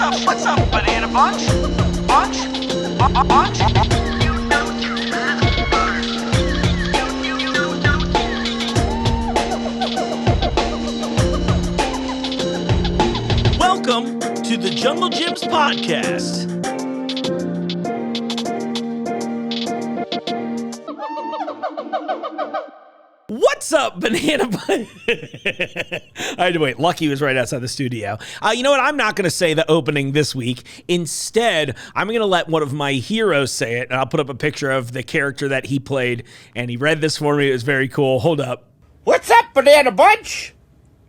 What's up, banana bunch? Bunch? Bunch? Welcome to the Jungle Gyms podcast. What's up, banana bunch? I had to wait. Lucky was right outside the studio. You know what? I'm not going to say the opening this week. Instead, I'm going to let one of my heroes say it, and I'll put up a picture of the character that he played, and he read this for me. It was very cool. Hold up. What's up, banana bunch?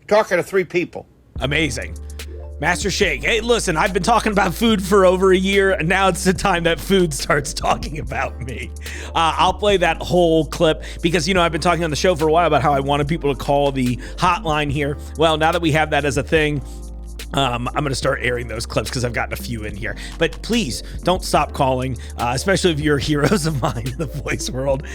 Talking to three people. Amazing. Master Shake. Hey, listen, I've been talking about food for over a year, and now it's the time that food starts talking about me. I'll play that whole clip because, you know, I've been talking on the show for a while about how I wanted people to call the hotline here. Well, now that we have that as a thing, I'm going to start airing those clips because I've gotten a few in here. But please don't stop calling, especially if you're heroes of mine in the voice world.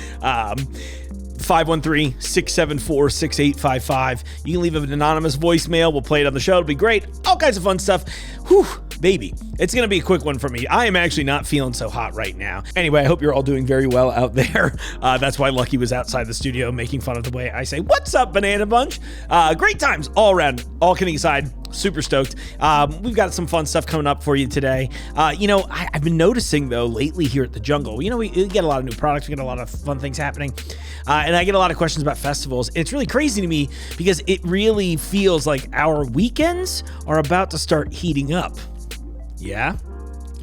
513-674-6855. You can leave an anonymous voicemail. We'll play it on the show. It'll be great. All kinds of fun stuff. Whew, baby. It's going to be a quick one for me. I am actually not feeling so hot right now. Anyway, I hope you're all doing very well out there. That's why Lucky was outside the studio making fun of the way I say, what's up, banana bunch? Great times all around, all kidding aside. Super stoked. We've got some fun stuff coming up for you today. You know, I've been noticing, though, lately here at the Jungle, you know, we get a lot of new products. We get a lot of fun things happening. And I get a lot of questions about festivals. It's really crazy to me because it really feels like our weekends are about to start heating up. Yeah?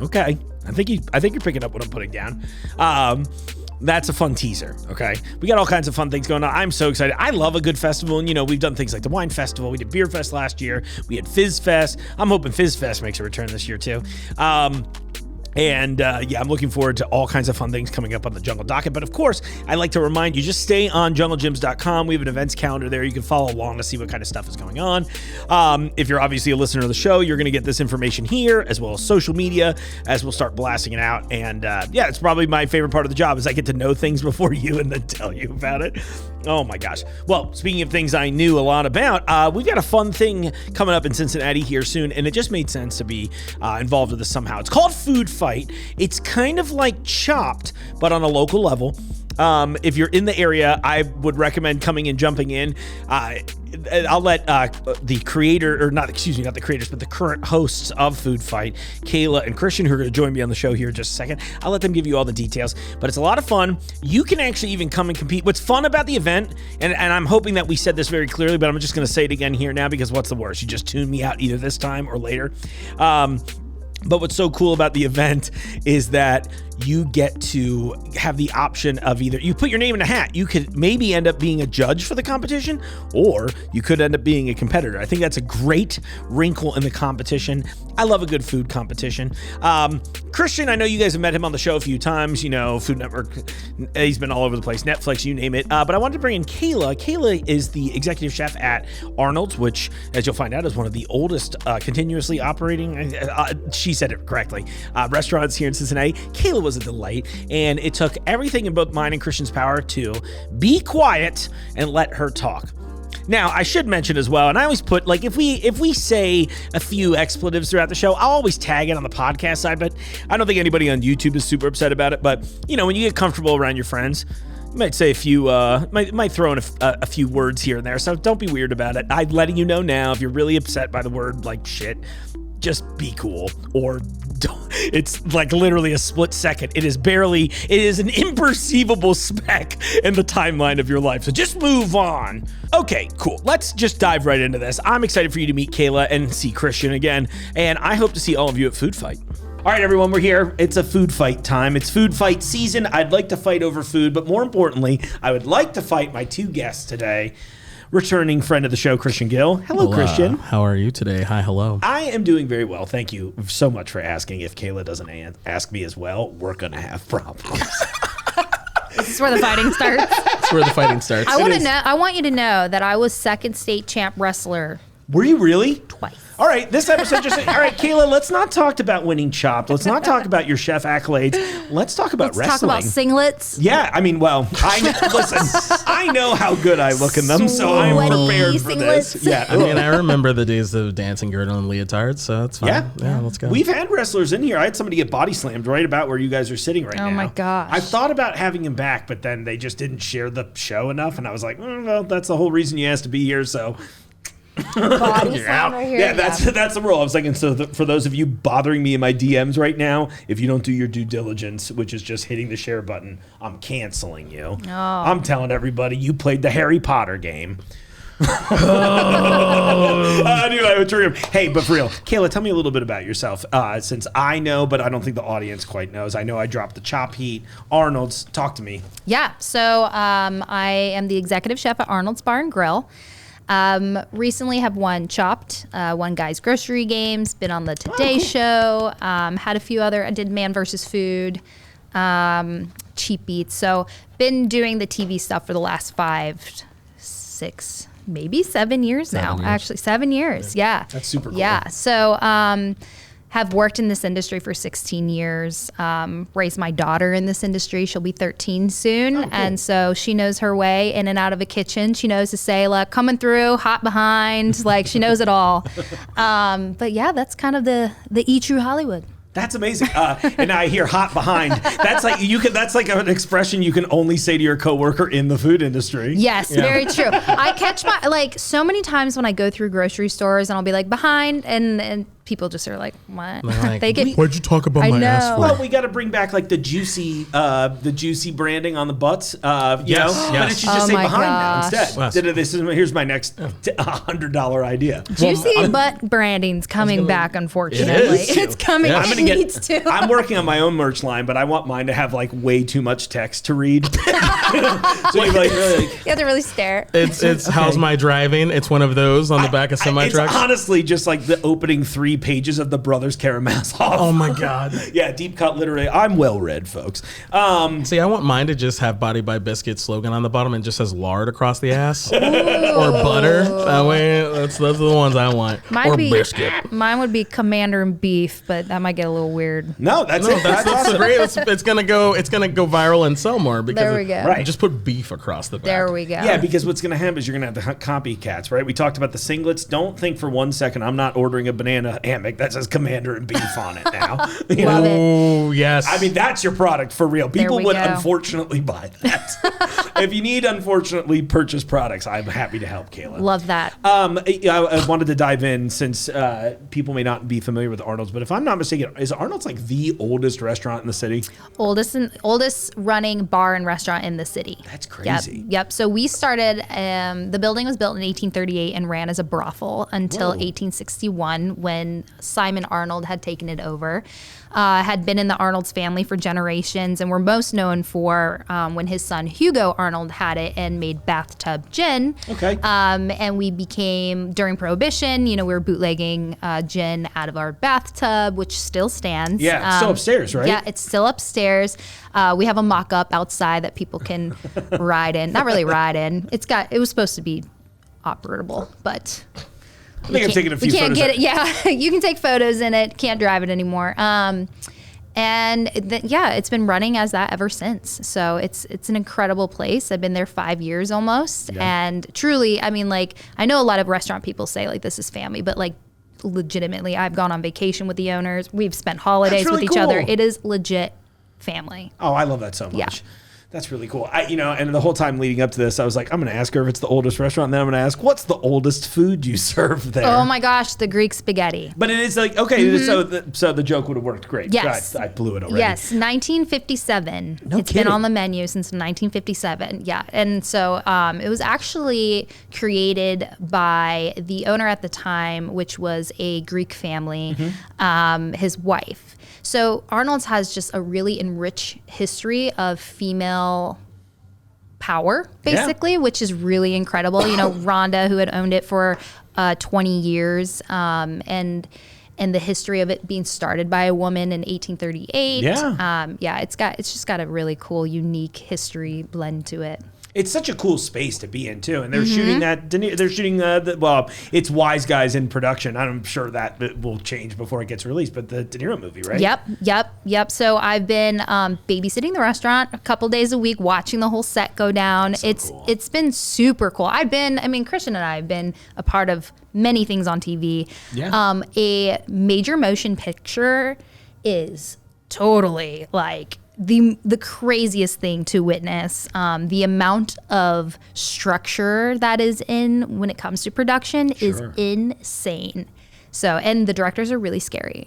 Okay. I think you're picking up what I'm putting down. That's a fun teaser, okay? We got all kinds of fun things going on. I'm so excited. I love a good festival, and, you know, we've done things like the Wine Festival. We did Beer Fest last year. We had Fizz Fest. I'm hoping Fizz Fest makes a return this year, too. Yeah, I'm looking forward to all kinds of fun things coming up on the Jungle docket. But of course, I'd like to remind you, just stay on junglegyms.com. We have an events calendar there. You can follow along to see what kind of stuff is going on. If you're obviously a listener of the show, you're going to get this information here, as well as social media, as we'll start blasting it out. And yeah, it's probably my favorite part of the job is I get to know things before you and then tell you about it. Oh my gosh. Well, speaking of things I knew a lot about, we've got a fun thing coming up in Cincinnati here soon, and it just made sense to be involved with this somehow. It's called Food Fight. It's kind of like Chopped, but on a local level. If you're in the area, I would recommend coming and jumping in. I'll let the creator, or not the creators, but the current hosts of Food Fight, Kayla and Christian, who are going to join me on the show here in just a second. I'll let them give you all the details, but it's a lot of fun. You can actually even come and compete. What's fun about the event, and I'm hoping that we said this very clearly, but I'm just going to say it again here now because what's the worst? You just tune me out either this time or later. But what's so cool about the event is that you get to have the option of either you put your name in a hat. You could maybe end up being a judge for the competition, or you could end up being a competitor. I think that's a great wrinkle in the competition. I love a good food competition. Christian, I know you guys have met him on the show a few times, you know, Food Network. He's been all over the place, Netflix, you name it. But I wanted to bring in Kayla. Kayla is the executive chef at Arnolds, which, as you'll find out, is one of the oldest continuously operating, she said it correctly, restaurants here in Cincinnati. Kayla was a delight, and it took everything in both mine and Christian's power to be quiet and let her talk. Now, I should mention as well, and I always put, like, if we say a few expletives throughout the show, I'll always tag it on the podcast side, but I don't think anybody on YouTube is super upset about it. But, you know, when you get comfortable around your friends, you might say a few, might throw in a few words here and there, so don't be weird about it. I'm letting you know now, if you're really upset by the word, like, shit, just be cool, or don't. It's like literally a split second. It is an imperceivable speck in the timeline of your life. So just move on. Okay, cool. Let's just dive right into this. I'm excited for you to meet Kayla and see Christian again, and I hope to see all of you at Food Fight. All right, everyone, we're here. It's a food fight time. It's food fight season. I'd like to fight over food, but more importantly, I would like to fight my two guests today. Returning friend of the show, Christian Gill. Hello, Christian. How are you today? Hi, hello. I am doing very well. Thank you so much for asking. If Kayla doesn't ask me as well, we're going to have problems. This is where the fighting starts. That's where the fighting starts. I want you to know that I was second state champ wrestler. Were you really? Twice. All right, this episode just... All right, Kayla, let's not talk about winning Chopped. Let's not talk about your chef accolades. Let's talk about wrestling. Talk about singlets. Yeah, I mean, well, listen, I know how good I look in them, so I'm prepared for this. Singlets. Yeah, I mean, I remember the days of dancing girdle and leotards, so that's fine. Yeah, let's go. We've had wrestlers in here. I had somebody get body slammed right about where you guys are sitting right now. Oh my gosh. I thought about having him back, but then they just didn't share the show enough, and I was like, well, that's the whole reason you asked to be here, so... Body slam right here. Yeah, that's the rule. I was thinking, so for those of you bothering me in my DMs right now, if you don't do your due diligence, which is just hitting the share button, I'm canceling you. Oh. I'm telling everybody you played the Harry Potter game. I knew I would trigger him. Hey, but for real, Kayla, tell me a little bit about yourself. Since I know, but I don't think the audience quite knows. I know I dropped the chop heat. Arnold's, talk to me. Yeah, so I am the executive chef at Arnold's Bar and Grill. Recently have won Chopped, won Guys Grocery Games, been on the Today Show, had a few other, I did Man vs. Food, Cheap Beats. So been doing the TV stuff for the last 5, 6, maybe 7 years now. Actually, 7 years. Yeah. That's super cool. Yeah. So, have worked in this industry for 16 years, raised my daughter in this industry. She'll be 13 soon. Oh, cool. And so she knows her way in and out of a kitchen. She knows to say, like, coming through, hot behind, like she knows it all. But yeah, that's kind of the E True Hollywood. That's amazing. And I hear hot behind. That's like an expression you can only say to your coworker in the food industry. Yes, very true. I catch so many times when I go through grocery stores and I'll be like behind and people just are like, what? Like, They get, why'd you talk about I my know. ass for? Well, we got to bring back like the juicy branding on the butts, you know. But it should just Oh say my behind gosh. now instead. Here's my next $100 idea. juicy butt branding's coming back, unfortunately. It is. It's coming. Yeah. It needs to. I'm working on my own merch line, but I want mine to have like way too much text to read. So you're like, really, You have to really stare. It's how's my driving? It's one of those on the back of semi it's trucks. honestly just like the opening 3 pages of the Brothers Karamazov. Oh my god. Yeah, deep cut literally. I'm well read, folks. See, I want mine to just have Body by Biscuit slogan on the bottom and just says lard across the ass or butter. That way, those are the ones I want. Or biscuit. Mine would be Commander and Beef, but that might get a little weird. No, that's No, it. that's awesome. great. It's gonna go viral and sell more because There we go. Right. just put beef across the back. There we go. Yeah, because what's going to happen is you're going to have the copycats, right? We talked about the singlets. Don't think for 1 second I'm not ordering a banana hammock that says Commander and Beef on it now. You know? Love it. Oh yes. I mean, that's your product for real. People we would go. unfortunately buy that. If you need unfortunately purchase products, I'm happy to help, Kayla. Love that. I wanted to dive in since people may not be familiar with Arnold's, but if I'm not mistaken, is Arnold's like the oldest restaurant in the city? Oldest running bar and restaurant in the city. That's crazy. Yep. So we started. The building was built in 1838 and ran as a brothel until 1861, when Simon Arnold had taken it over. Had been in the Arnold's family for generations, and were most known for when his son Hugo Arnold had it and made bathtub gin. Okay. And we became, during Prohibition, we were bootlegging gin out of our bathtub, which still stands. Yeah, it's still upstairs, right? Yeah, it's still upstairs. We have a mock-up outside that people can ride in. Not really ride in. It was supposed to be operable, but I think I'm taking a few we can't photos. get it. Yeah, you can take photos in it. Can't drive it anymore. It's been running as that ever since. So it's an incredible place. I've been there 5 years almost, and truly, I mean, like, I know a lot of restaurant people say like this is family, but like legitimately, I've gone on vacation with the owners. We've spent holidays really with each other. cool. It is legit family. Oh, I love that so much. Yeah. That's really cool. And the whole time leading up to this, I was like, I'm going to ask her if it's the oldest restaurant, and then I'm going to ask, what's the oldest food you serve there? Oh my gosh, the Greek spaghetti. But it is like, okay, so the joke would have worked great. Yes. I blew it already. Yes, 1957. It's been kidding. on the menu since 1957. Yeah, and so it was actually created by the owner at the time, which was a Greek family, his wife. So Arnold's has just a really enriched history of female power, basically, which is really incredible. Rhonda, who had owned it for 20 years, and the history of it being started by a woman in 1838. Yeah. It's just got a really cool, unique history blend to it. It's such a cool space to be in too, and they're shooting that. They're shooting it's Wise Guys in production. I'm sure that will change before it gets released. But the De Niro movie, right? Yep. So I've been babysitting the restaurant a couple days a week, watching the whole set go down. It's been super cool. Christian and I have been a part of many things on TV. Yeah. A major motion picture is totally like the craziest thing to witness. The amount of structure that is in when it comes to production is insane. So, and the directors are really scary.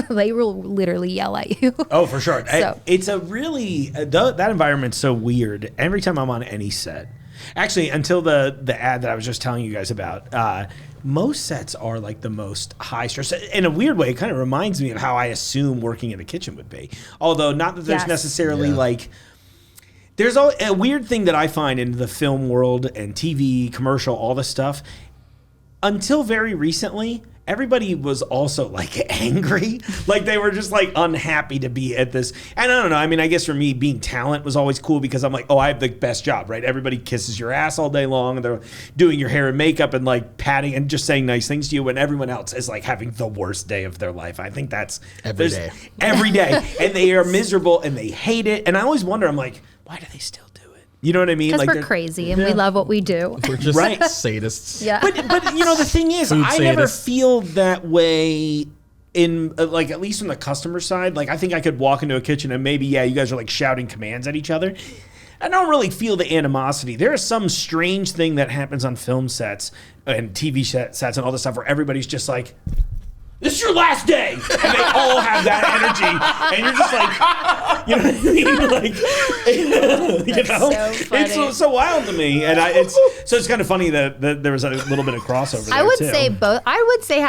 They will literally yell at you. Oh, for sure. So. It's a really, that environment's so weird. Every time I'm on any set, actually, until the ad that I was just telling you guys about, most sets are like the most high stress. In a weird way, it kind of reminds me of how I assume working in a kitchen would be. Although not that there's necessarily like, there's a weird thing that I find in the film world and TV, commercial, all this stuff. Until very recently, everybody was also like angry. Like they were just like unhappy to be at this. And I don't know. I mean, I guess for me, being talent was always cool because I'm like, oh, I have the best job, right? Everybody kisses your ass all day long and they're doing your hair and makeup and like patting and just saying nice things to you when everyone else is like having the worst day of their life. I think that's every day. Every day. And they are miserable and they hate it. And I always wonder, I'm like, why do they still do it? You know what I mean? Because like we're crazy and we love what we do. We're just Right. sadists. Yeah. But the thing is, Food I never sadists. feel that way in like at least from the customer side. Like I think I could walk into a kitchen and maybe you guys are like shouting commands at each other. I don't really feel the animosity. There is some strange thing that happens on film sets and TV sets and all this stuff where everybody's just like, this is your last day. And they all have that energy. And you're just like, you know what I mean? Like, you know? So funny. It's so wild to me. And it's kind of funny that there was a little bit of crossover there, I would too. say both. I would say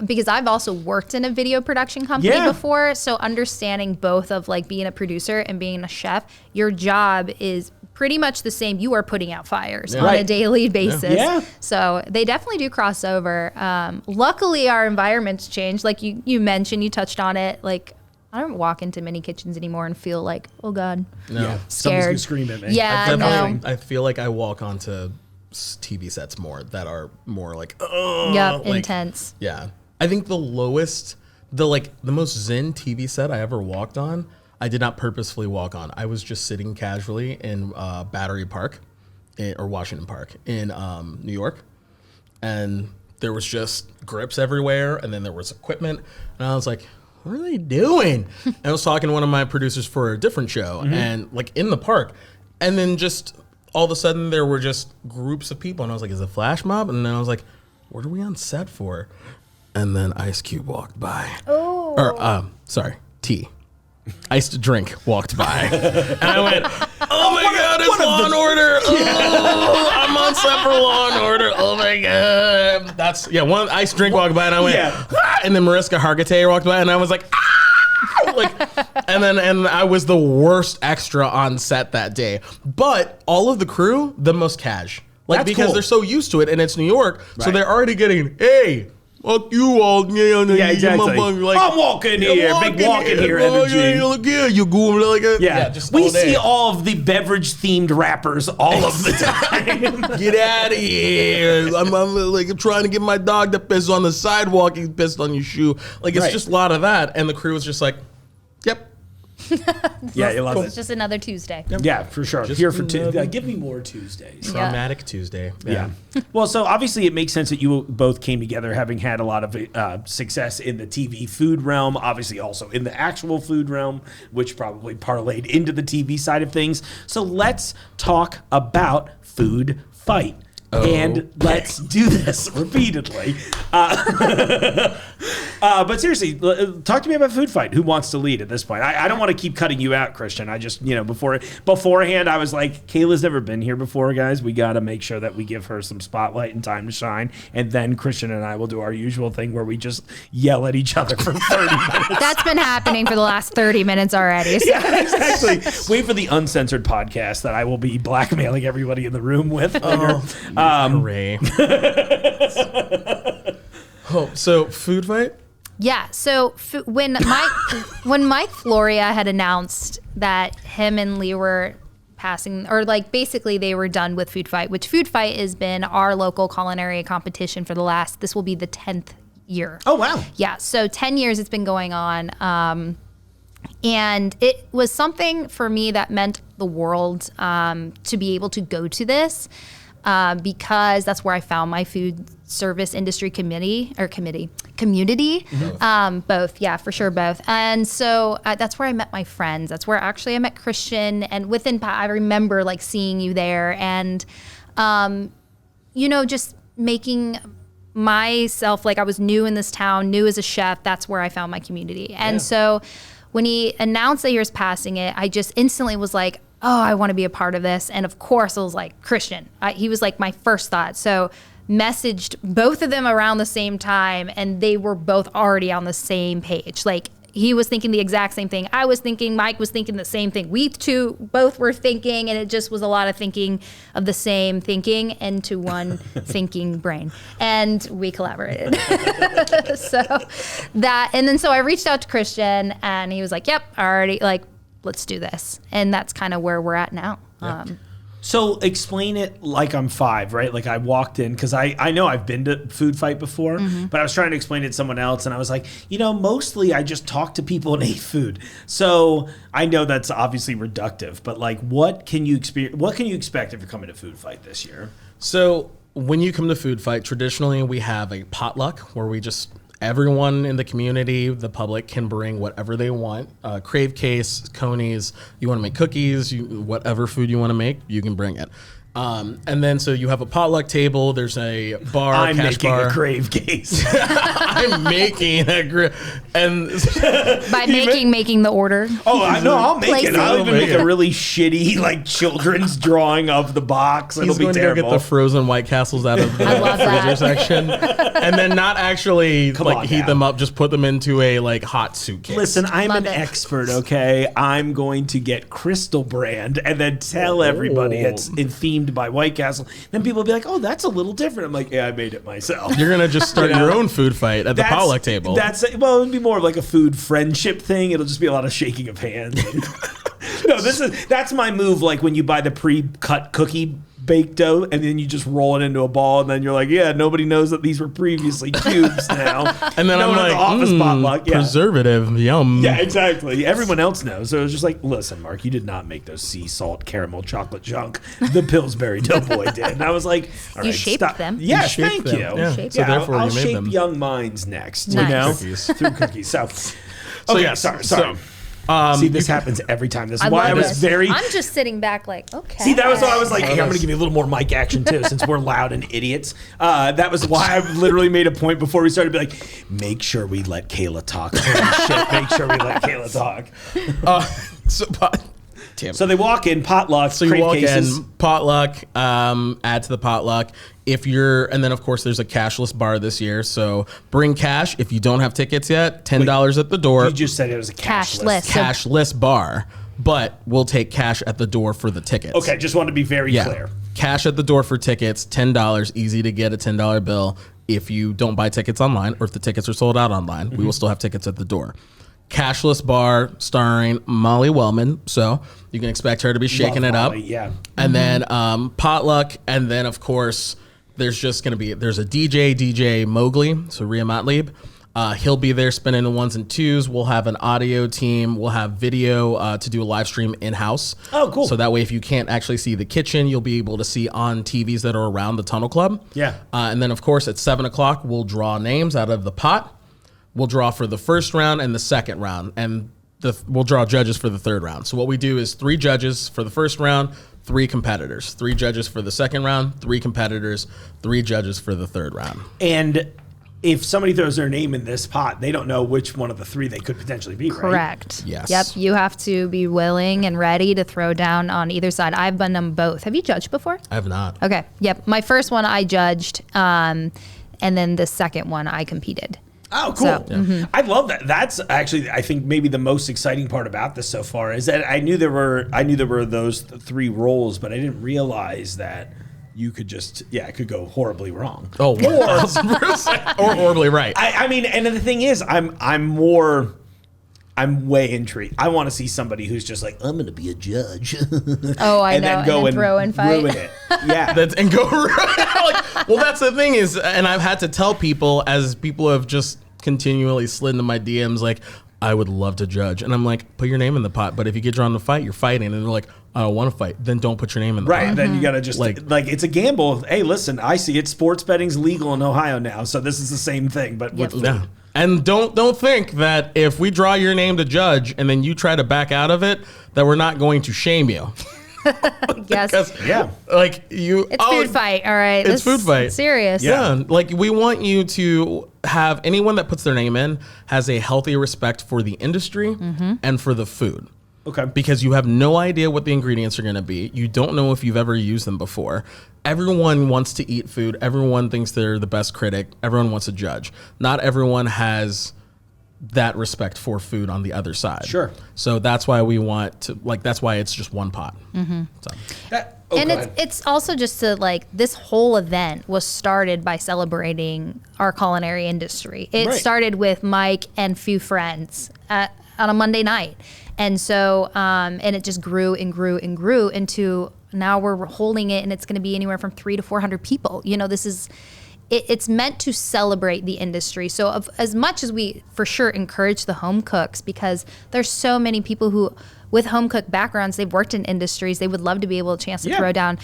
because I've also worked in a video production company before. So understanding both of like being a producer and being a chef, your job is pretty much the same. You are putting out fires on a daily basis. Yeah. So they definitely do cross over. Luckily, our environment's changed. Like you mentioned, you touched on it. Like I don't walk into many kitchens anymore and feel like, oh God, Yeah. Someone's scared. gonna scream at me. Yeah, no. I feel like I walk onto TV sets more that are more like, Yep, like, intense. Yeah. I think the most zen TV set I ever walked on, I did not purposefully walk on. I was just sitting casually in Battery Park or Washington Park in New York. And there was just grips everywhere. And then there was equipment. And I was like, what are they doing? And I was talking to one of my producers for a different show and like in the park. And then just all of a sudden there were just groups of people. And I was like, is it a flash mob? And then I was like, what are we on set for? And then Ice Cube walked by. Oh. Or, T. Iced drink walked by. And I went, oh my God, it's Law and Order. Oh, I'm on set for Law and Order. Oh my God. One iced drink walked by and I went, ah! And then Mariska Hargitay walked by and I was like, ah! And I was the worst extra on set that day. But all of the crew, the most cash. Like, That's because cool. they're so used to it and it's New York. So they're already getting, hey, fuck you all. Yeah, exactly. Like, I'm walking here. Big walking here energy. You go like a, Yeah, just we all day. see all of the beverage-themed rappers all of the time. Get out of here. I'm like trying to get my dog to piss on the sidewalk. He pissed on your shoe. Like, it's just a lot of that. And the crew was just like, yep. Yeah, you love It's just another Tuesday. Yeah, for sure. Just Here for another- give me more Tuesdays. Traumatic Tuesday. Yeah. Well, so obviously it makes sense that you both came together having had a lot of success in the TV food realm, obviously also in the actual food realm, which probably parlayed into the TV side of things. So let's talk about Food Fight. And let's do this repeatedly. But seriously, talk to me about Food Fight. Who wants to lead at this point? I don't want to keep cutting you out, Christian. I just, beforehand, I was like, Kayla's never been here before, guys. We got to make sure that we give her some spotlight and time to shine. And then Christian and I will do our usual thing where we just yell at each other for 30 minutes. That's been happening for the last 30 minutes already. So. Yeah, exactly. Wait for the uncensored podcast that I will be blackmailing everybody in the room with. Hooray. So Food Fight? Yeah. So when Mike Floria had announced that him and Lee were passing, or like basically they were done with Food Fight, which Food Fight has been our local culinary competition for this will be the 10th year. Oh, wow. Yeah, so 10 years it's been going on. And it was something for me that meant the world to be able to go to this because that's where I found my food service industry community. Both, yeah, for sure, both. And so that's where I met my friends. That's where actually I met Christian. And within, I remember like seeing you there and, just making myself, like I was new in this town, new as a chef. That's where I found my community. And so when he announced that he was passing it, I just instantly was like, oh, I want to be a part of this. And of course, I was like, Christian. He was like my first thought. So messaged both of them around the same time, and they were both already on the same page. Like, he was thinking the exact same thing. I was thinking, Mike was thinking the same thing. We two both were thinking, and it just was a lot of thinking of the same thinking into one thinking brain. And we collaborated. So I reached out to Christian, and he was like, yep, already, like, let's do this. And that's kind of where we're at now. Yep. So explain it like I'm 5, right? Like I walked in, because I know I've been to Food Fight before, but I was trying to explain it to someone else, and I was like, mostly I just talked to people and ate food. So I know that's obviously reductive, but like, what can you expect if you're coming to Food Fight this year? So when you come to Food Fight, traditionally we have a potluck where everyone in the community, the public, can bring whatever they want. Crave case, conies, you want to make cookies, whatever food you want to make, you can bring it. And then so you have a potluck table, there's a bar, I'm cash making bar. a crave case. I'm making a and by making the order. Oh, I know, I'll make Placing. it. I'll even make a really shitty like children's drawing of the box. It'll he's be going terrible. to go get the frozen White Castles out of the I love freezer that. section, and then not actually heat now. them up, just put them into a hot suitcase. Listen, I'm Love an it. expert, okay? I'm going to get Crystal Brand and then tell everybody it's themed by White Castle. Then people will be like, oh, that's a little different. I'm like, yeah, I made it myself. You're gonna just start your own food fight at the potluck table. It would be more of like a food friendship thing. It'll just be a lot of shaking of hands. No, that's my move. Like when you buy the pre-cut cookie baked dough and then you just roll it into a ball and then you're like, yeah, nobody knows that these were previously cubes now. And then no I'm one at the office potluck. Yeah. Preservative, yum. Yeah, exactly. Everyone else knows. So it was just like, listen, Mark, you did not make those sea salt caramel chocolate junk. The Pillsbury Doughboy did. And I was like, all right, You shaped stop. them. Yes, You thank shaped you. them. Yeah. Shaped So therefore I'll you made shape them. young minds next. Nice. You know? Cookies. Through cookies. So, So okay, yeah, sorry. See, this happens every time. This is I why I love was this. very... I'm just sitting back like, okay. See, that was why I was like, hey, I'm going to give you a little more mic action, too, since we're loud and idiots. That was why I literally made a point before we started to be like, make sure we let Kayla talk. Holy shit, make sure we let Kayla talk. So they walk in, potluck, So you crate walk cases. in, potluck, add to the potluck. And then of course there's a cashless bar this year. So bring cash. If you don't have tickets yet, $10 at the door. You just said it was a cashless. Cashless bar, but we'll take cash at the door for the tickets. Okay, just wanted to be very clear. Cash at the door for tickets, $10, easy to get a $10 bill. If you don't buy tickets online, or if the tickets are sold out online, we will still have tickets at the door. Cashless bar starring Molly Wellman, so you can expect her to be shaking Love it up. Molly, yeah. And then potluck, and then of course there's a DJ Mowgli, so Rhea Motley. He'll be there spinning the ones and twos. We'll have an audio team. We'll have video to do a live stream in-house. Oh, cool. So that way, if you can't actually see the kitchen, you'll be able to see on TVs that are around the Tunnel Club. Yeah. And then, of course, at 7 o'clock, we'll draw names out of the pot. We'll draw for the first round and the second round. And we'll draw judges for the third round. So what we do is 3 judges for the first round, 3 competitors. 3 judges for the second round, 3 competitors, 3 judges for the third round. And if somebody throws their name in this pot, they don't know which one of the 3 they could potentially be, right? Correct. Yes. Yep. You have to be willing and ready to throw down on either side. I've done them both. Have you judged before? I have not. Okay. Yep. My first one I judged, and then the second one I competed. Oh, cool. So, I love that. That's actually, I think, maybe the most exciting part about this so far is that I knew there were those 3 roles, but I didn't realize that you could just, it could go horribly wrong. Oh, 1000%. Or horribly right. I mean, and the thing is, I'm way intrigued. I want to see somebody who's just like, I'm going to be a judge. Oh, I and know. then go and throw and fight. ruin it. Yeah. And go like, well, that's the thing is, and I've had to tell people as people have just continually slid into my DMs like, I would love to judge, and I'm like, put your name in the pot. But if you get drawn to fight, you're fighting, and they're like, I don't want to fight. Then don't put your name in the pot. Right, then you got to just like it's a gamble. Hey, listen, I see it. Sports betting's legal in Ohio now, so this is the same thing, but with food. Yeah. And don't think that if we draw your name to judge and then you try to back out of it, that we're not going to shame you. Yes. Yeah. Like you. It's food fight. All right. It's food fight. It's serious. Yeah. Like we want you to have anyone that puts their name in has a healthy respect for the industry and for the food. Okay. Because you have no idea what the ingredients are going to be. You don't know if you've ever used them before. Everyone wants to eat food. Everyone thinks they're the best critic. Everyone wants to judge. Not everyone has that respect for food on the other side. Sure. So that's why we want to, like, that's why it's just one pot. So. And it's also just to like, this whole event was started by celebrating our culinary industry. It started with Mike and few friends on a Monday night. And so, and it just grew and grew and grew into now we're holding it and it's going to be anywhere from 300 to 400 people. You know, this is, it's meant to celebrate the industry. So as much as we for sure encourage the home cooks, because there's so many people who with home cook backgrounds, they've worked in industries, they would love to be able to chance to throw down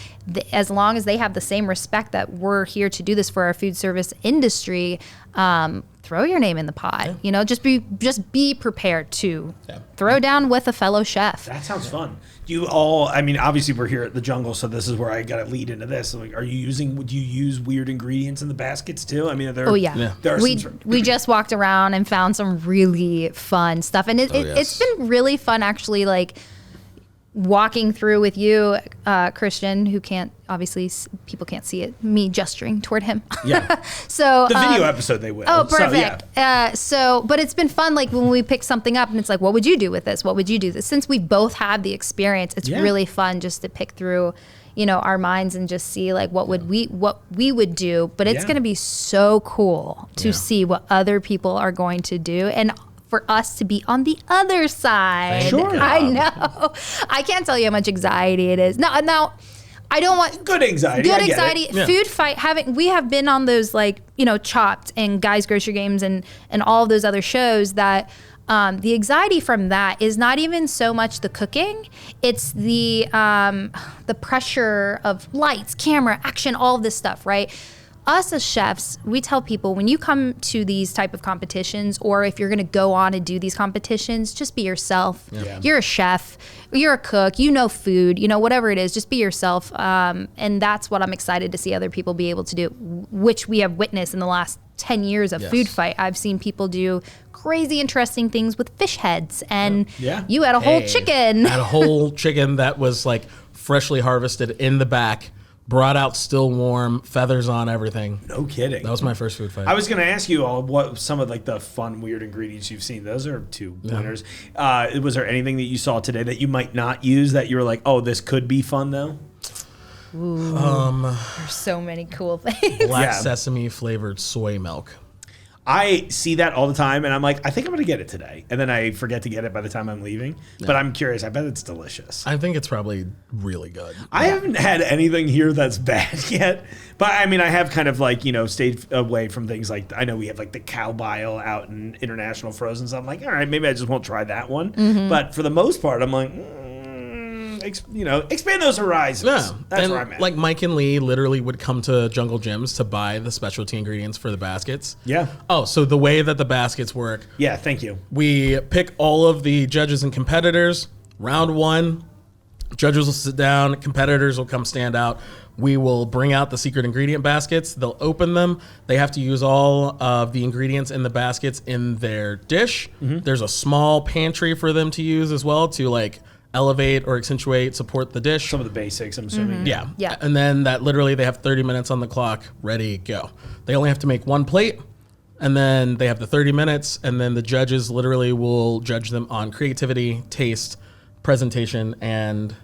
as long as they have the same respect that we're here to do this for our food service industry. Throw your name in the pot, you know, just be prepared to throw down with a fellow chef. That sounds fun. Do you all, I mean, obviously we're here at the Jungle, so this is where I got to lead into this. Like, do you use weird ingredients in the baskets too? I mean, there are we just walked around and found some really fun stuff. And it's been really fun actually, like walking through with you, Christian, who can't, obviously people can't see it, me gesturing toward him. Yeah. So the video episode they will. Oh, perfect. But it's been fun, like when we pick something up and it's like, what would you do with this? What would you do this? Since we both have the experience, it's really fun just to pick through, you know, our minds and just see like what we would do. But it's going to be so cool to see what other people are going to do. And for us to be on the other side. Sure. I know. I can't tell you how much anxiety it is. Now, I don't want good anxiety. Good anxiety. Food fight. We have been on those, like, you know, Chopped and Guys Grocery Games and all of those other shows that the anxiety from that is not even so much the cooking. It's the pressure of lights, camera, action, all of this stuff, right? Us as chefs, we tell people when you come to these type of competitions, or if you're going to go on and do these competitions, just be yourself. Yeah. You're a chef, you're a cook, you know food, you know, whatever it is, just be yourself. And that's what I'm excited to see other people be able to do, which we have witnessed in the last 10 years of food fight. I've seen people do crazy interesting things with fish heads, and you had a whole chicken. I had a whole chicken that was like freshly harvested in the back, brought out still warm, feathers on, everything. No kidding. That was my first food fight. I was going to ask you all what some of like the fun, weird ingredients you've seen. Those are two winners. Was there anything that you saw today that you might not use that you were like, oh, this could be fun though? Ooh, there's so many cool things. Black sesame flavored soy milk. I see that all the time, and I'm like, I think I'm going to get it today. And then I forget to get it by the time I'm leaving. Yeah. But I'm curious. I bet it's delicious. I think it's probably really good. I haven't had anything here that's bad yet. But, I mean, I have kind of, like, you know, stayed away from things like, I know we have, like, the cow bile out in International Frozen. So I'm like, all right, maybe I just won't try that one. Mm-hmm. But for the most part, I'm like, expand those horizons. Yeah. That's where I'm at. Like Mike and Lee literally would come to Jungle Gyms to buy the specialty ingredients for the baskets. Yeah. Oh, so the way that the baskets work. Yeah, thank you. We pick all of the judges and competitors. Round one, judges will sit down, competitors will come stand out. We will bring out the secret ingredient baskets. They'll open them. They have to use all of the ingredients in the baskets in their dish. Mm-hmm. There's a small pantry for them to use as well to, like, elevate or accentuate, support the dish. Some of the basics, I'm assuming. Mm-hmm. Yeah. And then that literally they have 30 minutes on the clock, ready, go. They only have to make one plate, and then they have the 30 minutes, and then the judges literally will judge them on creativity, taste, presentation, and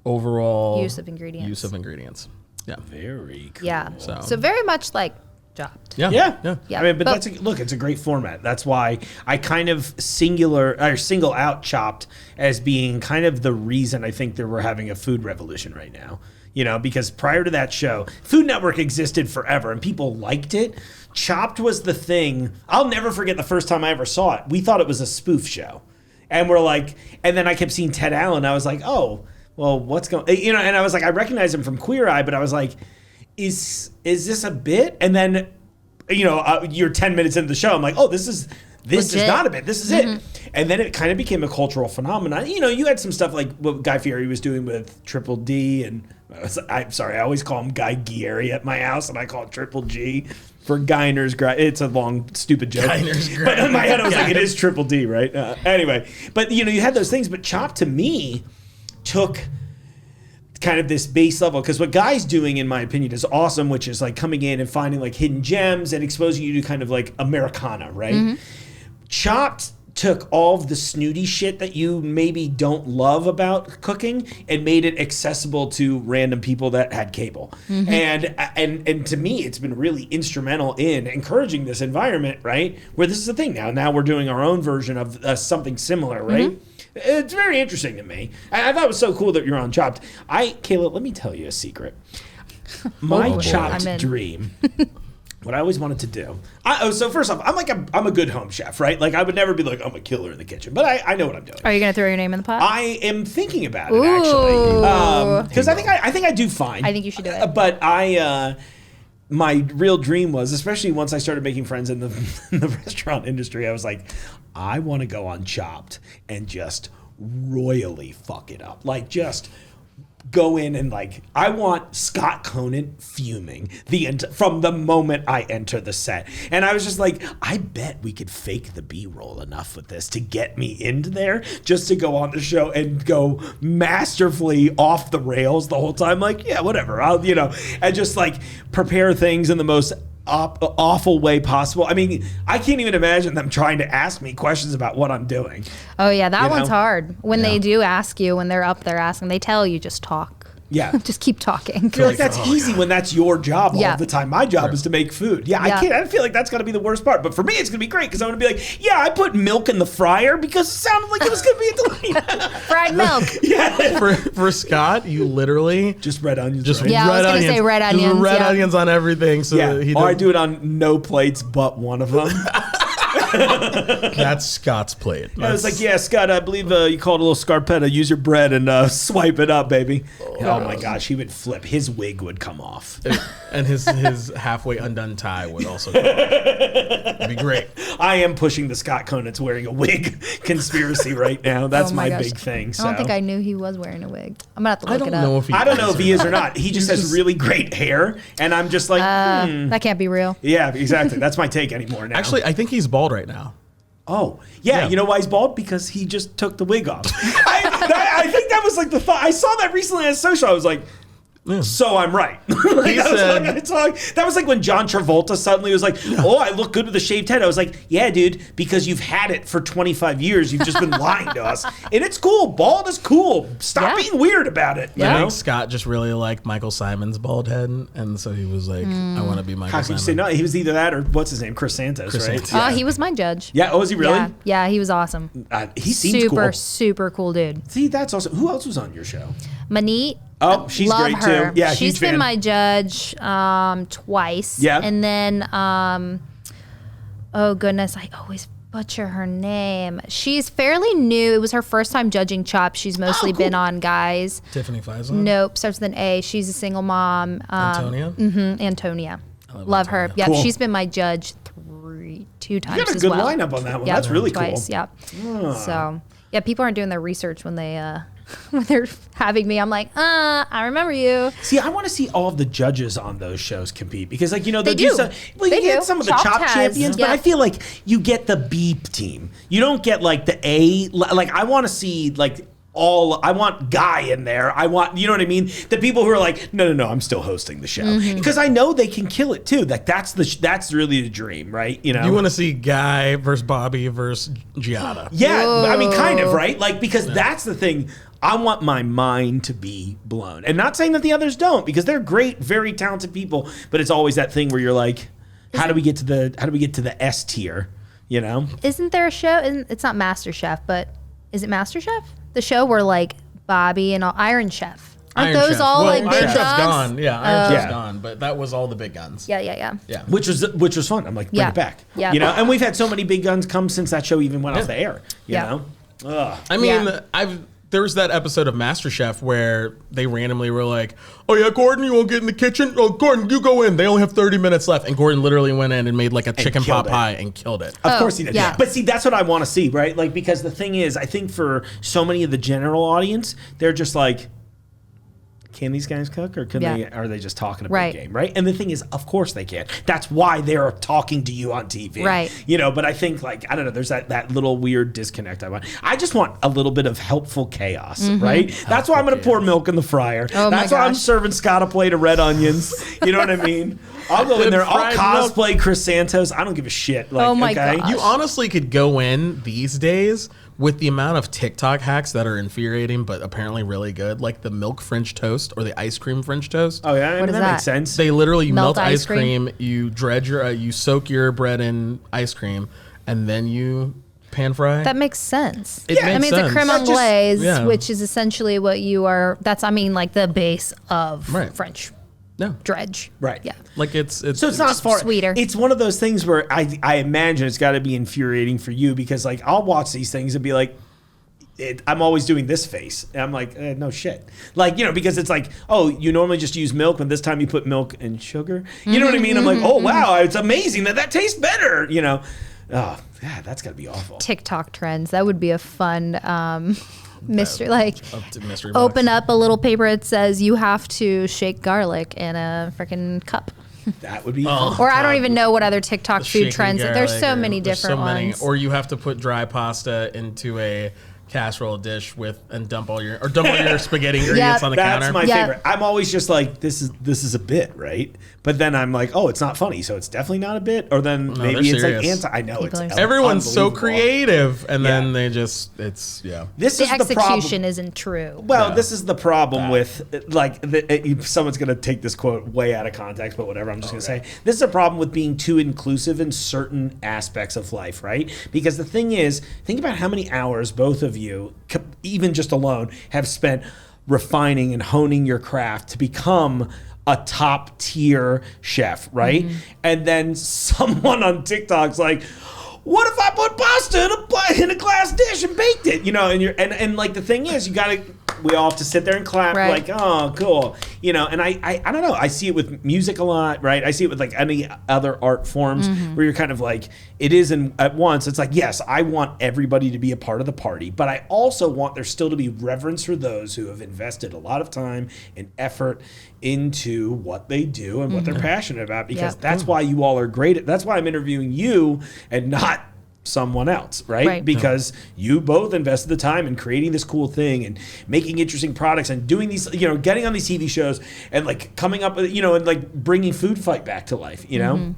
overall use of ingredients. Yeah. Very cool. Yeah. So very much like Chopped. Yeah. Yeah. Yeah, I mean, but but- look, it's a great format. That's why I kind of single out Chopped as being kind of the reason I think that we're having a food revolution right now. You know, because prior to that show, Food Network existed forever and people liked it. Chopped was the thing. I'll never forget the first time I ever saw it. We thought it was a spoof show. And we're like, and then I kept seeing Ted Allen. I was like, oh, well, what's going, you know, and I was like, I recognize him from Queer Eye, but I was like, is this a bit? And then, you know, you're 10 minutes into the show. I'm like, oh, this is Legit. not a bit. This is it. And then it kind of became a cultural phenomenon. You know, you had some stuff like what Guy Fieri was doing with Triple D. And I'm sorry, I always call him Guy Fieri at my house, and I call it Triple G for Geiner's. It's a long, stupid joke. But in my head, I was like, it is Triple D, right? Anyway, but, you know, you had those things. But Chopped, to me, took kind of this base level, because what Guy's doing, in my opinion, is awesome, which is like coming in and finding like hidden gems and exposing you to kind of like Americana, right? Chopped took all of the snooty shit that you maybe don't love about cooking and made it accessible to random people that had cable. And to me, it's been really instrumental in encouraging this environment, right? Where this is a thing now. Now we're doing our own version of something similar, right? It's very interesting to me. I thought it was so cool that you're on Chopped. Kayla, let me tell you a secret. My Chopped dream, what I always wanted to do. So first off, I'm a good home chef, right? Like I would never be like, I'm a killer in the kitchen, but I know what I'm doing. Are you going to throw your name in the pot? I am thinking about it, actually, because I think I do fine. I think you should do it. But my real dream was, especially once I started making friends in the restaurant industry, I was like, I want to go on Chopped and just royally fuck it up, like just go in and like, I want Scott Conant fuming from the moment I enter the set. And I was just like, I bet we could fake the B-roll enough with this to get me into there, just to go on the show and go masterfully off the rails the whole time. Like, yeah, whatever. I'll, you know, and just like prepare things in the most awful way possible. I mean, I can't even imagine them trying to ask me questions about what I'm doing. Oh yeah, that You one's know? hard. When they do ask you, when they're up there asking, they tell you just talk. Yeah. Just keep talking. I feel like that's easy when that's your job Yeah. all the time. My job is to make food. Yeah, I feel like that's going to be the worst part. But for me, it's going to be great because I'm going to be like, yeah, I put milk in the fryer because it sounded like it was going to be a delight. Fried milk. Yeah. For Scott, you literally Just red onions. just right? Yeah, I was gonna say red Just onions, red yeah. onions on everything. So Yeah. he Or I does- do it on no plates but one of them. That's Scott's plate. I was like, yeah, Scott, I believe you called a little scarpetta. Use your bread and swipe it up, baby. Oh my gosh, he would flip. His wig would come off. And his halfway undone tie would also go. It'd be great. I am pushing the Scott Conant's wearing a wig conspiracy right now. That's Oh my my gosh. big thing. So. I don't think I knew he was wearing a wig. I'm gonna have to I look don't it up. know if he I don't know if he is or not. not. He just has really great hair, and I'm just like, That can't be real. yeah, exactly. That's my take anymore now. Actually, I think he's bald right now. oh, yeah, you know why he's bald? Because he just took the wig off. I think that was like the thought. I saw that recently on social. I was like, so I'm right. Like, that was like when John Travolta suddenly was like, oh, I look good with a shaved head. I was like, yeah, dude, because you've had it for 25 years. You've just been lying to us. And it's cool. Bald is cool. Stop being weird about it. I You know? think Scott just really liked Michael Simon's bald head, and so he was like, I want to be Michael How could you say Simon. no? He was either that or what's his name? Chris Santos, right? Santos. Oh, he was my judge. Yeah. Oh, is he really? Yeah, he was awesome. He seems cool. Super cool dude. See, that's awesome. Who else was on your show? Manit. Oh, she's love great her. too. Yeah, she's huge been fan. my judge twice. Yeah. And then oh goodness, I always butcher her name. She's fairly new. It was her first time judging Chopped. She's mostly been on Guys. Tiffany Faison? Nope, starts with an A. She's a single mom. Antonia? Antonia. Love her. Yeah, Cool. she's been my judge two times You got a as good well. lineup on that one. Yeah, That's really twice, cool. Yeah. So yeah, people aren't doing their research when they when they're having me. I'm like, I remember you. See, I want to see all of the judges on those shows compete because, like, you know, They do do. some. Well, They you get do. some of the Chopped Chopped has, champions, but yeah. I feel like you get the B team. You don't get like the A. Like, I want to see like all. I want Guy in there. I want, you know what I mean? The people who are like, no, I'm still hosting the show Mm-hmm. because I know they can kill it too. Like that's really the dream, right? You know. You want to see Guy versus Bobby versus Giada. Yeah, I mean, kind of, right? Like, because that's the thing. I want my mind to be blown. And not saying that the others don't, because they're great, very talented people, but it's always that thing where you're like, How do we get to the S tier? You know, Isn't there a show? It's not MasterChef, but is it MasterChef? The show where like Bobby and all Iron Chef. Aren't Iron those Chef. all Well, like big Iron Chef's guns? gone. Yeah, Iron Chef's Yeah. gone. But that was all the big guns. Yeah. Yeah. which was fun. I'm like, bring Yeah. it back. Yeah. You know, and we've had so many big guns come since that show even went off the air. You Yeah. know, Ugh. I mean, Yeah. there was that episode of MasterChef where they randomly were like, "Oh yeah, Gordon, you won't get in the kitchen. Oh, Gordon, you go in. They only have 30 minutes left." And Gordon literally went in and made like a chicken pot killed it. pie and killed it. Of Oh, course he did. yeah. But see, that's what I want to see, right? Like, because the thing is, I think for so many of the general audience, they're just like, can these guys cook, or are they just talking a Right. big game, right? And the thing is, of course they can. That's why they're talking to you on TV, Right. You know. But I think, like, I don't know, there's that little weird disconnect. I just want a little bit of helpful chaos, right? That's why I'm going to pour milk in the fryer. Oh my That's why I'm gosh. serving Scott a plate of red onions. You know what I mean? I'll go in there. I'll Fried milk. cosplay Chris Santos. I don't give a shit. Like, Oh my okay? gosh. You honestly could go in these days with the amount of TikTok hacks that are infuriating, but apparently really good, like the milk French toast or the ice cream French toast. Oh yeah, I mean, What is that that? makes sense. They literally Melt melt ice ice cream, you dredge your, you soak your bread in ice cream, and then you pan fry. That makes sense. It I makes mean, it's a sense. creme That just- anglaise, yeah. which is essentially what you are. That's, I mean, like the base of Right. French No, dredge. Right. Yeah. like it's So it's not as far. sweeter. It's one of those things where I imagine it's got to be infuriating for you, because like I'll watch these things and be like, I'm always doing this face, and I'm like, no shit, like, you know, because it's like, oh, you normally just use milk, but this time you put milk and sugar. You know what I mean? I'm like, oh wow, it's amazing that tastes better. You know, oh yeah, that's got to be awful. TikTok trends. That would be a fun mystery. Like, up to mystery box. open up a little paper. It says you have to shake garlic in a freaking cup. That would be. Or I don't even know what other TikTok food Shaking trends. There's garlic, so or many there's different so many. ones. Or you have to put dry pasta into a casserole dish and dump all your spaghetti ingredients on the That's counter. my Yeah. favorite. I'm always just like, this is a bit, right? But then I'm like, oh, it's not funny, so it's definitely not a bit. Or then maybe they're it's like serious. I know People it's are- Everyone's so unbelievable. creative, and Yeah. then they just yeah. This The is the problem. execution isn't true. Well, Yeah. this is the problem with, like, someone's going to take this quote way out of context, but whatever, I'm just going to say. This is a problem with being too inclusive in certain aspects of life, right? Because the thing is, think about how many hours both of you, even just alone, have spent refining and honing your craft to become a top tier chef, right? And then someone on TikTok's like, what if I put pasta in a glass dish and baked it? You know, and like the thing is, we all have to sit there and clap, Right. like, oh, cool. You know, and I don't know. I see it with music a lot, right? I see it with like any other art forms where you're kind of like, it is at once. It's like, yes, I want everybody to be a part of the party, but I also want there still to be reverence for those who have invested a lot of time and effort into what they do and what they're passionate about, because Yeah. that's why you all are great. That's why I'm interviewing you and not someone else, right? Right. Because you both invested the time in creating this cool thing and making interesting products and doing these, you know, getting on these TV shows and like coming up, you know, and like bringing Food Fight back to life, you know?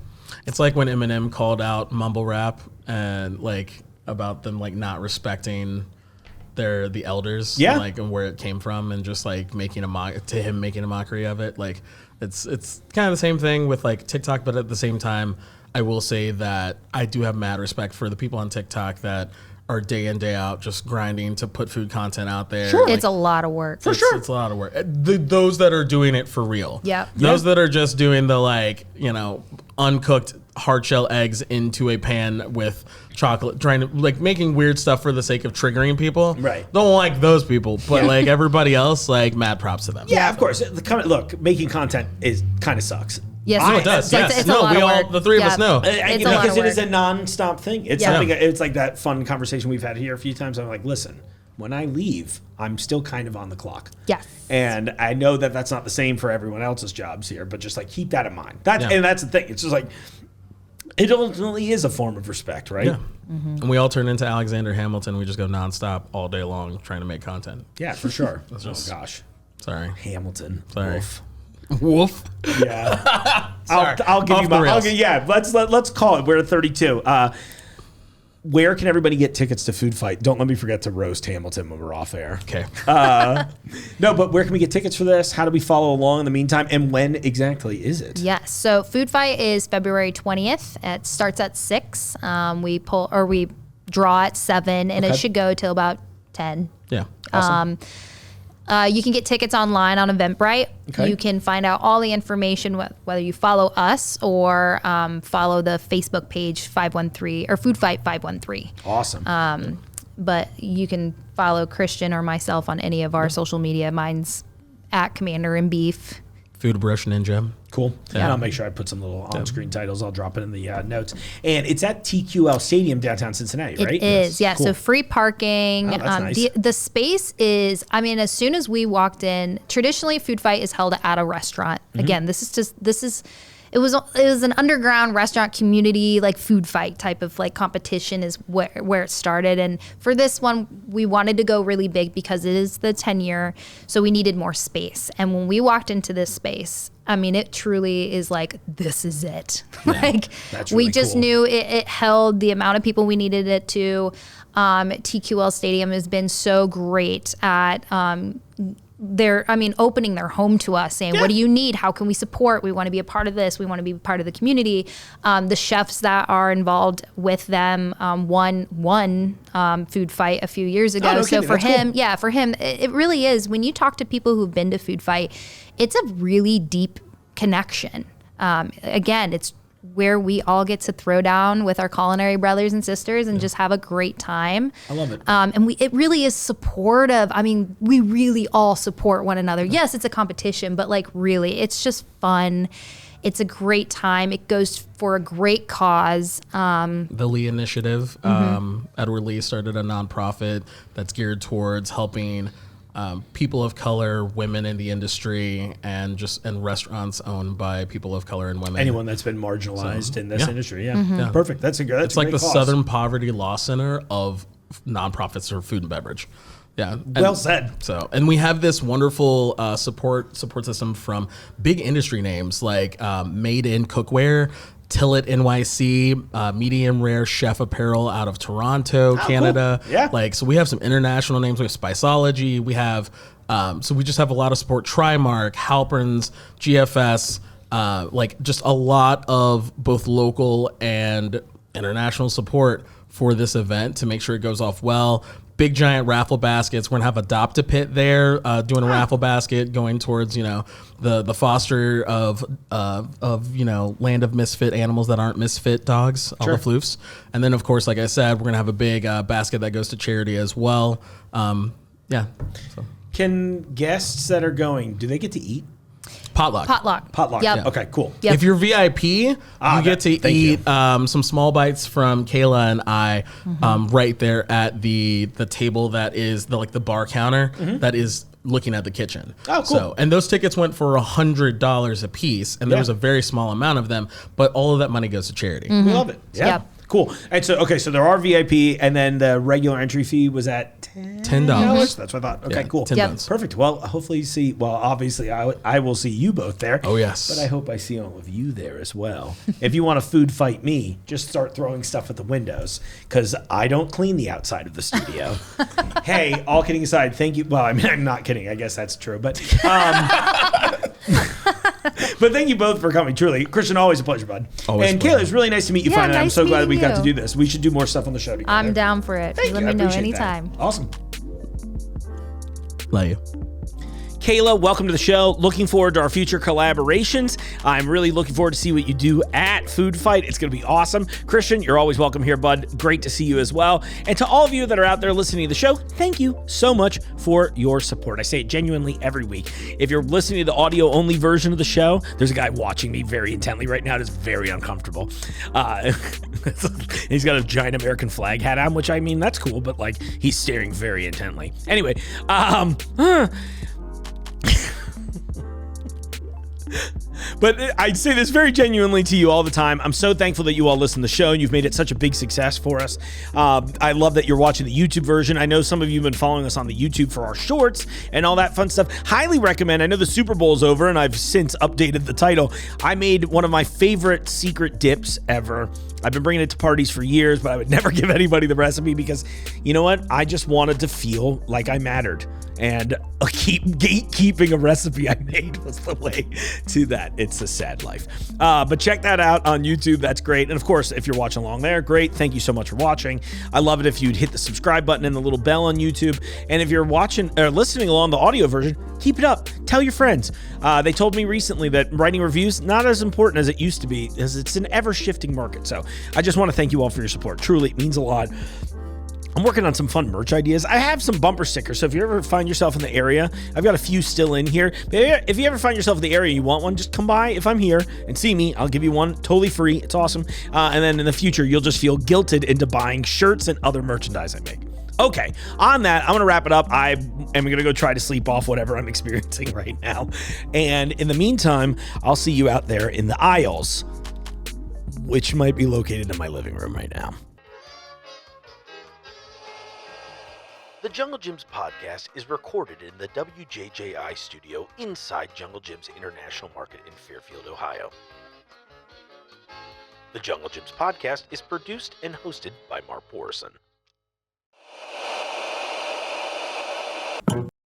It's like when Eminem called out mumble rap and like about them like not respecting the elders, Yeah. like, and where it came from, and just like making a mockery of it. Like it's kind of the same thing with like TikTok, but at the same time, I will say that I do have mad respect for the people on TikTok that are day in, day out just grinding to put food content out there. Sure. Like, It's a lot of work. For sure. it's a lot of work. Those that are doing it for real. Yep. Those that are just doing the like, you know, uncooked hard shell eggs into a pan with chocolate, trying to like making weird stuff for the sake of triggering people. Right. Don't like those people, but like everybody else, like mad props to them. Yeah, of course. Look, making content kind of sucks. Yes, No, it does. It's- Yes. it's a No, lot we of all, work. the three of us know. It's You a know, lot because of it is a work. non-stop thing. It's Yeah. something. It's like that fun conversation we've had here a few times. I'm like, listen, when I leave, I'm still kind of on the clock. Yes. And I know that that's not the same for everyone else's jobs here, but just like keep that in mind. Yeah. And that's the thing. It's just like, it ultimately is a form of respect, right? Yeah. And we all turn into Alexander Hamilton. We just go nonstop all day long trying to make content. Yeah, for sure. Oh just- gosh, Sorry. Hamilton. Sorry. Wolf. Wolf. Yeah. Sorry. I'll give Off you the my. rails. Let's call it. We're at 32. where can everybody get tickets to Food Fight? Don't let me forget to roast Hamilton when we're off air. Okay. No, but where can we get tickets for this? How do we follow along in the meantime? And when exactly is it? Yes. So Food Fight is February 20th. It starts at 6. We draw at 7, and it should go till about 10. Yeah. Awesome. You can get tickets online on Eventbrite. Okay. You can find out all the information, whether you follow us or follow the Facebook page 513 or Food Fight 513. Awesome. But you can follow Christian or myself on any of our social media. Mine's at Commander and Beef. Food Brush Ninja. Cool. And I'll make sure I put some little on-screen titles. I'll drop it in the notes. And it's at TQL Stadium downtown Cincinnati, right? It is, yeah. Cool. So free parking. Oh, that's nice. The space is, I mean, as soon as we walked in, traditionally Food Fight is held at a restaurant. Again, it was an underground restaurant community, like food fight type of like competition is where it started. And for this one, we wanted to go really big because it is the 10-year, so we needed more space. And when we walked into this space, I mean, it truly is like, this is it. Like, that's really we just cool. knew it held the amount of people we needed it to. TQL Stadium has been so great at opening their home to us, saying, what do you need? How can we support? We want to be a part of this. We want to be part of the community. The chefs that are involved with them won Food Fight a few years ago. Oh, no so kidding. for That's cool. for him, it really is. When you talk to people who've been to Food Fight, it's a really deep connection. Again, it's where we all get to throw down with our culinary brothers and sisters and just have a great time. I love it. And it really is supportive. I mean, we really all support one another. Yes, it's a competition, but like really, it's just fun. It's a great time. It goes for a great cause. The Lee Initiative. Edward Lee started a nonprofit that's geared towards helping people of color, women in the industry, and restaurants owned by people of color and women. Anyone that's been marginalized in this industry. Yeah. Yeah. Perfect. That's It's a like great the cause. Southern Poverty Law Center of nonprofits or food and beverage. Yeah. Well said. So, and we have this wonderful support system from big industry names like Made in Cookware, Tillet NYC, Medium Rare Chef Apparel out of Toronto, Canada. Cool. Yeah. Like, so we have some international names. We have Spiceology. We have, so we just have a lot of support. Trimark, Halperns, GFS, like just a lot of both local and international support for this event to make sure it goes off well. Big giant raffle baskets. We're gonna have Adopt-A-Pit there, doing a raffle basket going towards, the foster of land of misfit animals that aren't misfit dogs, all the floofs. And then of course, like I said, we're gonna have a big basket that goes to charity as well. So. Can guests that are going, do they get to eat? Potluck. Potluck. Yep. Yeah. Okay, cool. Yep. If you're VIP, you get to thank you. eat some small bites from Kayla and I right there at the table that is the bar counter that is looking at the kitchen. Oh, cool. So, and those tickets went for $100 a piece, and there was a very small amount of them, but all of that money goes to charity. We love it. Yeah. Yep. Cool. And so, so there are VIP, and then the regular entry fee was at $10. That's what I thought. Okay, Yeah, cool. 10 Yep. bucks. Perfect. Well, hopefully obviously I will see you both there. Oh, yes. But I hope I see all of you there as well. If you want to food fight me, just start throwing stuff at the windows because I don't clean the outside of the studio. Hey, all kidding aside, thank you. Well, I mean, I'm not kidding. I guess that's true. But but thank you both for coming. Truly. Christian, always a pleasure, bud. Always and a pleasure. Kayla, it's really nice to meet you Yeah, finally. I'm nice so glad that we meeting got to you. do this. We should do more stuff on the show together. I'm down for it. Thank Let you. I me know appreciate that. anytime. Awesome. Love you. Kayla, welcome to the show. Looking forward to our future collaborations. I'm really looking forward to see what you do at Food Fight. It's going to be awesome. Christian, you're always welcome here, bud. Great to see you as well. And to all of you that are out there listening to the show, thank you so much for your support. I say it genuinely every week. If you're listening to the audio-only version of the show, there's a guy watching me very intently right now. It is very uncomfortable. He's got a giant American flag hat on, which I mean, that's cool, but like he's staring very intently. Anyway, But I say this very genuinely to you all the time. I'm so thankful that you all listen to the show and you've made it such a big success for us. I love that you're watching the YouTube version. I know some of you have been following us on the YouTube for our shorts and all that fun stuff. Highly recommend. I know the Super Bowl's over and I've since updated the title. I made one of my favorite secret dips ever. I've been bringing it to parties for years, but I would never give anybody the recipe because, you know what? I just wanted to feel like I mattered. And gatekeeping a recipe I made was the way to that. It's a sad life. But check that out on YouTube. That's great. And of course, if you're watching along there, great. Thank you so much for watching. I love it if you'd hit the subscribe button and the little bell on YouTube. And if you're watching or listening along the audio version, keep it up. Tell your friends. They told me recently that writing reviews, not as important as it used to be, as it's an ever-shifting market. So I just want to thank you all for your support. Truly, it means a lot. I'm working on some fun merch ideas. I have some bumper stickers, so if you ever find yourself in the area, I've got a few still in here. But if you ever find yourself in the area and you want one, just come by if I'm here and see me. I'll give you one totally free. It's awesome. And then in the future, you'll just feel guilted into buying shirts and other merchandise I make. Okay, on that, I'm going to wrap it up. I am going to go try to sleep off whatever I'm experiencing right now. And in the meantime, I'll see you out there in the aisles, which might be located in my living room right now. The Jungle Gyms podcast is recorded in the WJJI studio inside Jungle Gyms International Market in Fairfield, Ohio. The Jungle Gyms podcast is produced and hosted by Mark Borison.